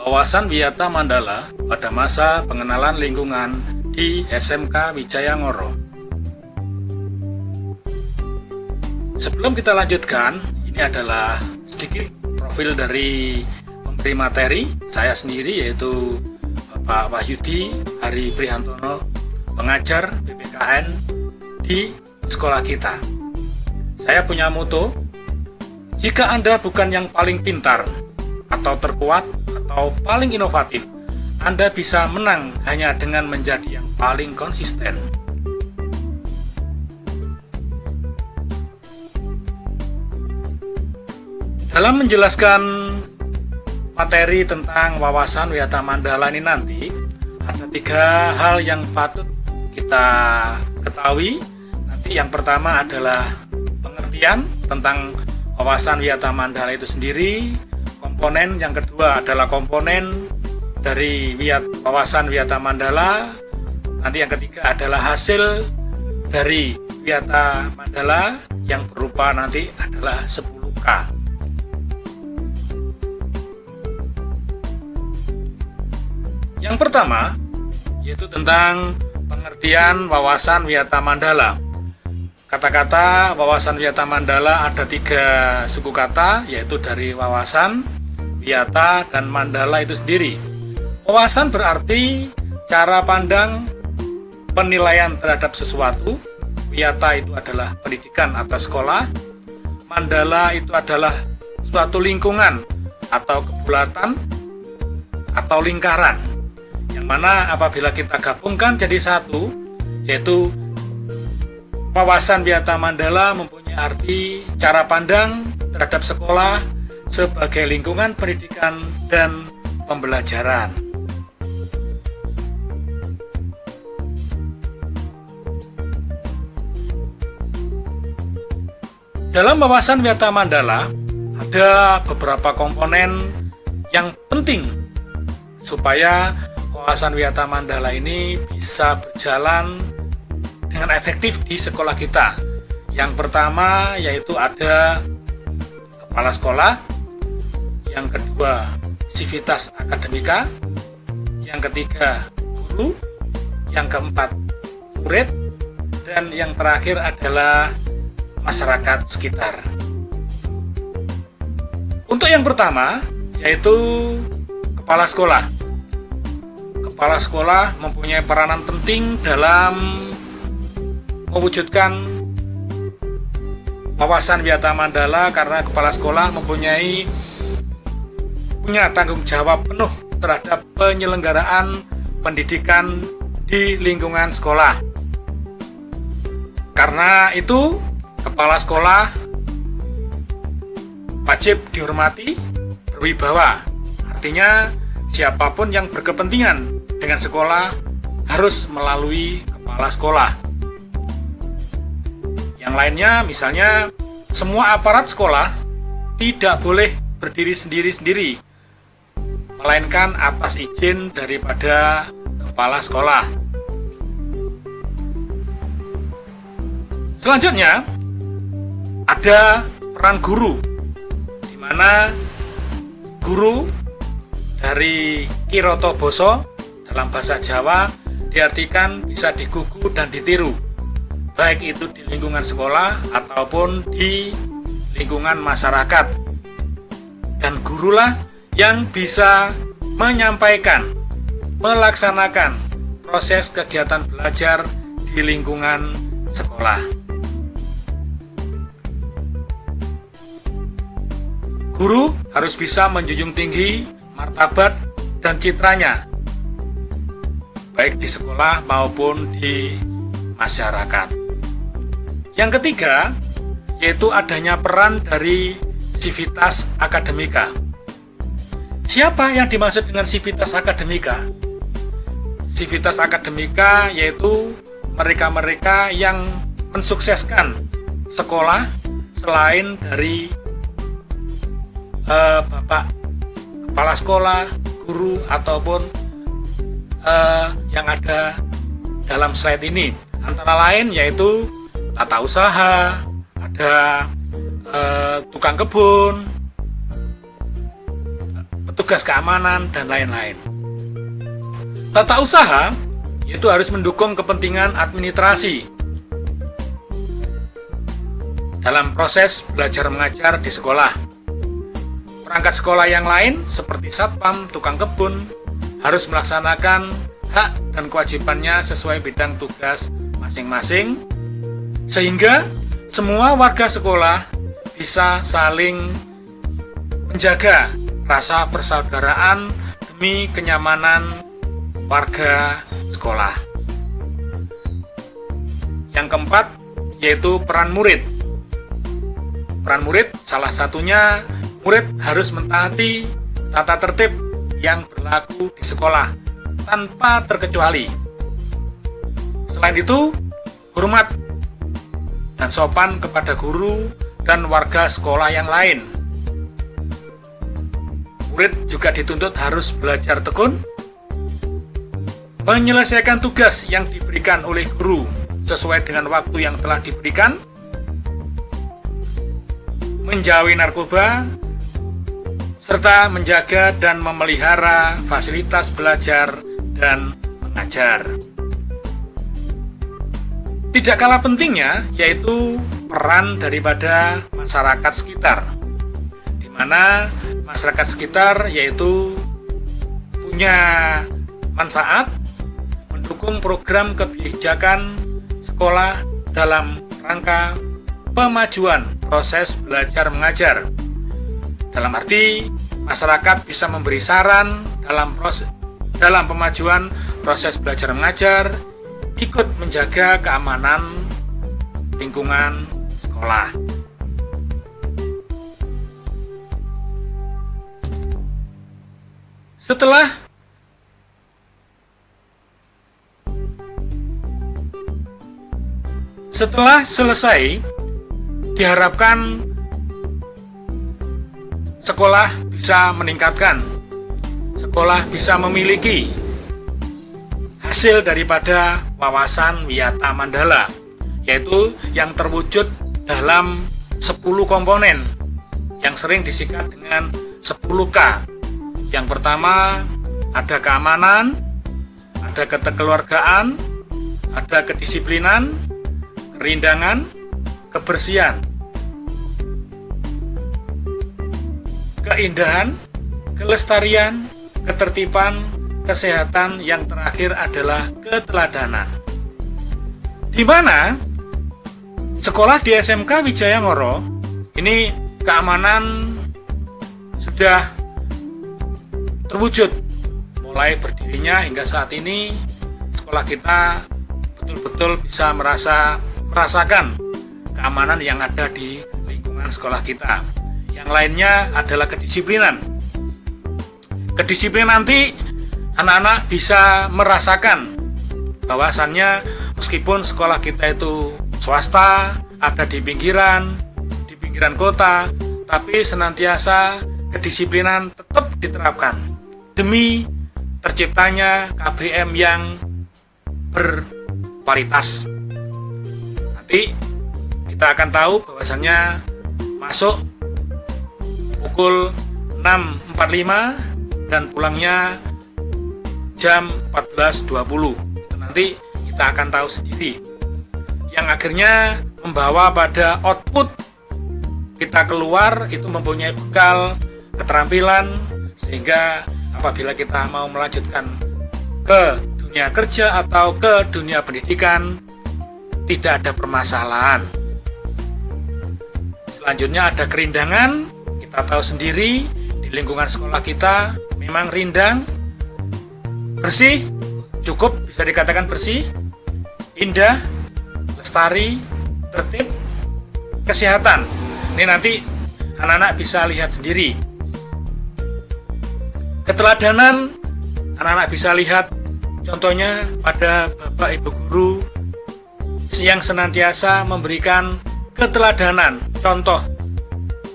Wawasan Wiyata Mandala pada masa pengenalan lingkungan di SMK Wijaya Ngoro. Sebelum kita lanjutkan, ini adalah sedikit profil dari pemberi materi saya sendiri, yaitu Bapak Wahyudi Hari Prihantono, pengajar PPKN di sekolah kita. Saya punya moto, jika Anda bukan yang paling pintar atau terkuat atau paling inovatif, Anda bisa menang hanya dengan menjadi yang paling konsisten. Dalam menjelaskan materi tentang wawasan Wiyata Mandala ini nanti, ada 3 hal yang patut kita ketahui. Nanti yang pertama adalah pengertian tentang wawasan Wiyata Mandala itu sendiri. Komponen yang kedua adalah komponen dari wawasan Wiyata Mandala. Nanti yang ketiga adalah hasil dari Wiyata Mandala yang berupa nanti adalah 10K. Yang pertama yaitu tentang pengertian wawasan Wiyata Mandala. Kata-kata wawasan Wiyata Mandala ada 3 suku kata, yaitu dari wawasan, Wiyata, dan Mandala itu sendiri. Wawasan berarti cara pandang, penilaian terhadap sesuatu. Wiyata itu adalah pendidikan atau sekolah. Mandala itu adalah suatu lingkungan atau kebulatan atau lingkaran, yang mana apabila kita gabungkan jadi satu, yaitu wawasan Wiyata Mandala mempunyai arti cara pandang terhadap sekolah sebagai lingkungan pendidikan dan pembelajaran. Dalam wawasan Wiyata Mandala ada beberapa komponen yang penting supaya wawasan Wiyata Mandala ini bisa berjalan dengan efektif di sekolah kita. Yang pertama yaitu ada kepala sekolah, yang kedua sivitas akademika, yang ketiga guru, yang keempat murid, dan yang terakhir adalah masyarakat sekitar. Untuk yang pertama yaitu kepala sekolah. Kepala sekolah mempunyai peranan penting dalam mewujudkan wawasan Wiyata Mandala, karena kepala sekolah punya tanggung jawab penuh terhadap penyelenggaraan pendidikan di lingkungan sekolah. Karena itu, kepala sekolah wajib dihormati, berwibawa. Artinya, siapapun yang berkepentingan dengan sekolah harus melalui kepala sekolah. Yang lainnya, misalnya semua aparat sekolah tidak boleh berdiri sendiri-sendiri, melainkan atas izin daripada kepala sekolah. Selanjutnya ada peran guru, di mana guru dari Kiroto Boso dalam bahasa Jawa diartikan bisa digugu dan ditiru, baik itu di lingkungan sekolah ataupun di lingkungan masyarakat. Dan gurulah yang bisa menyampaikan, melaksanakan proses kegiatan belajar di lingkungan sekolah. Guru harus bisa menjunjung tinggi martabat dan citranya, baik di sekolah maupun di masyarakat. Yang ketiga yaitu adanya peran dari sivitas akademika. Siapa yang dimaksud dengan sivitas akademika? Sivitas akademika yaitu mereka-mereka yang mensukseskan sekolah selain dari Bapak kepala sekolah, guru, ataupun yang ada dalam slide ini. Antara lain yaitu tata usaha, ada tukang kebun, tugas keamanan, dan lain-lain. Tata usaha yaitu harus mendukung kepentingan administrasi dalam proses belajar mengajar di sekolah. Perangkat sekolah yang lain seperti satpam, tukang kebun harus melaksanakan hak dan kewajibannya sesuai bidang tugas masing-masing, sehingga semua warga sekolah bisa saling menjaga rasa persaudaraan demi kenyamanan warga sekolah. Yang keempat yaitu peran murid. Peran murid salah satunya murid harus mentaati tata tertib yang berlaku di sekolah tanpa terkecuali. Selain itu, hormat dan sopan kepada guru dan warga sekolah yang lain. Murid juga dituntut harus belajar tekun, menyelesaikan tugas yang diberikan oleh guru sesuai dengan waktu yang telah diberikan, menjauhi narkoba, serta menjaga dan memelihara fasilitas belajar dan mengajar. Tidak kalah pentingnya yaitu peran daripada masyarakat sekitar, di mana masyarakat sekitar yaitu punya manfaat mendukung program kebijakan sekolah dalam rangka pemajuan proses belajar mengajar. Dalam arti masyarakat bisa memberi saran dalam pemajuan proses belajar mengajar, ikut menjaga keamanan lingkungan sekolah. Setelah selesai, diharapkan sekolah bisa meningkatkan, sekolah bisa memiliki hasil daripada wawasan Wiyata Mandala, yaitu yang terwujud dalam 10 komponen yang sering disingkat dengan 10K. Yang pertama ada keamanan, ada kekeluargaan, ada kedisiplinan, kerindangan, kebersihan, keindahan, kelestarian, ketertiban, kesehatan, yang terakhir adalah keteladanan. Di mana sekolah di SMK Wijaya Ngoro ini keamanan sudah terwujud. Mulai berdirinya hingga saat ini sekolah kita betul-betul bisa merasakan keamanan yang ada di lingkungan sekolah kita. Yang lainnya adalah kedisiplinan. Kedisiplinan nanti anak-anak bisa merasakan bahwasannya meskipun sekolah kita itu swasta, ada di pinggiran kota, tapi senantiasa kedisiplinan tetap diterapkan demi terciptanya KBM yang berkualitas. Nanti kita akan tahu bahwasannya masuk pukul 6.45 dan pulangnya jam 14.20. Itu nanti kita akan tahu sendiri. Yang akhirnya membawa pada output kita keluar itu mempunyai bekal keterampilan, sehingga apabila kita mau melanjutkan ke dunia kerja atau ke dunia pendidikan tidak ada permasalahan. Selanjutnya ada kerindangan. Kita tahu sendiri di lingkungan sekolah kita memang rindang, bersih, cukup bisa dikatakan bersih, indah, lestari, tertib, kesehatan. Ini nanti anak-anak bisa lihat sendiri. Keteladanan, anak-anak bisa lihat contohnya pada Bapak Ibu guru yang senantiasa memberikan keteladanan,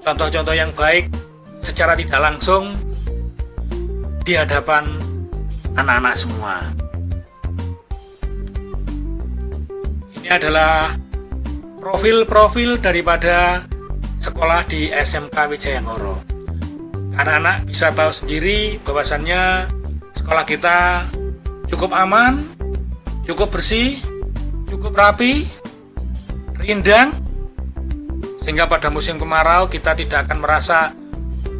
contoh-contoh yang baik secara tidak langsung di hadapan anak-anak semua. Ini adalah profil-profil daripada sekolah di SMK Wijaya Ngoro. anak-anak bisa tahu sendiri bahwasannya sekolah kita cukup aman, cukup bersih, cukup rapi, rindang, sehingga pada musim kemarau kita tidak akan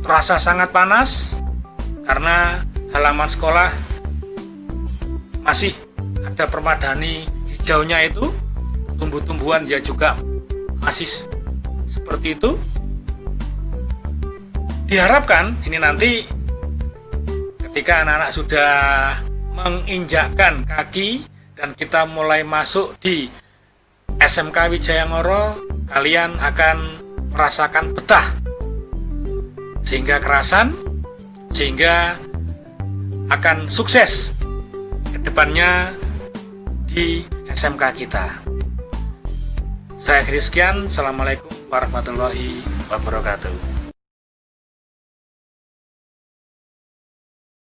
terasa sangat panas karena halaman sekolah masih ada permadani hijaunya itu, tumbuh-tumbuhan ya juga masih seperti itu. Diharapkan ini nanti ketika anak-anak sudah menginjakkan kaki dan kita mulai masuk di SMK Wijayangoro, kalian akan merasakan betah sehingga kerasan, sehingga akan sukses ke depannya di SMK kita. Saya akhiri sekian. Assalamualaikum warahmatullahi wabarakatuh.